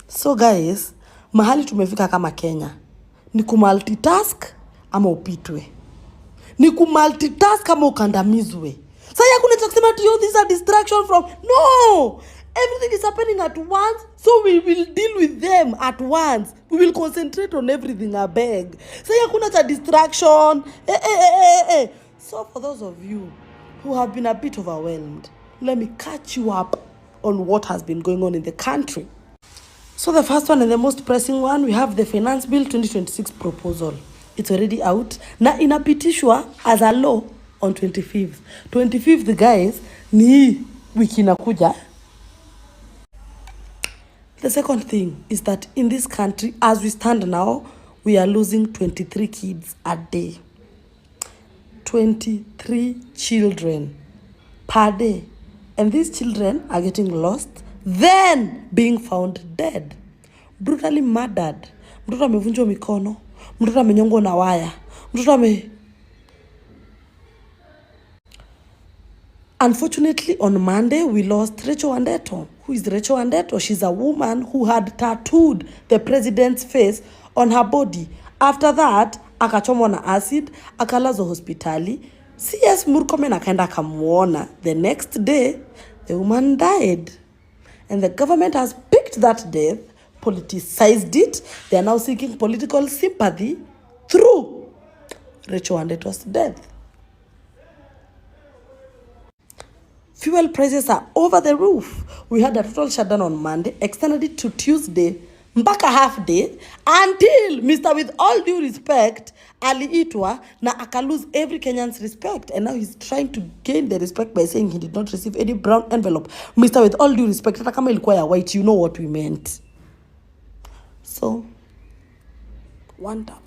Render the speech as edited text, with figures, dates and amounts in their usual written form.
So guys, mahali tumefika kama Kenya ni kumultitask ama upitwe. Ni kumultitask ama ukandamizwe. Sasa hakuna cha kusema this is a distraction from. No! Everything is happening at once, so we will deal with them at once. We will concentrate on everything, I beg. Sasa hakuna cha distraction. So for those of you who have been a bit overwhelmed, let me catch you up on what has been going on in the country. So the first one and the most pressing one, we have the Finance Bill 2026 proposal. It's already out. Na inapitishwa as a law on 25th. 25th, guys, ni wiki inakuja. The second thing is that in this country, as we stand now, we are losing 23 kids a day. 23 children per day. And these children are getting lost, then being found dead. Brutally murdered. Mtoto amevunjwa mikono. Mtoto amenyongwa na waya. Unfortunately, on Monday, we lost Rachel Wandeto. Who is Rachel Wandeto? She's a woman who had tattooed the president's face on her body. After that, akachomwa na acid, akalazwa hospitali. CS Murkomen akaenda akamuona. The next day, the woman died. And the government has picked that death, politicized it. They are now seeking political sympathy through Rachel Wandeto's death. Fuel prices are over the roof. We had a total shutdown on Monday, extended it to Tuesday, mpaka half day, until Mr. With all due respect, aliitwa na akalose every Kenyan's respect. And now he's trying to gain the respect by saying he did not receive any brown envelope. Mr. With all due respect, hata kama ilikuwa ya white, you know what we meant. So, one tap.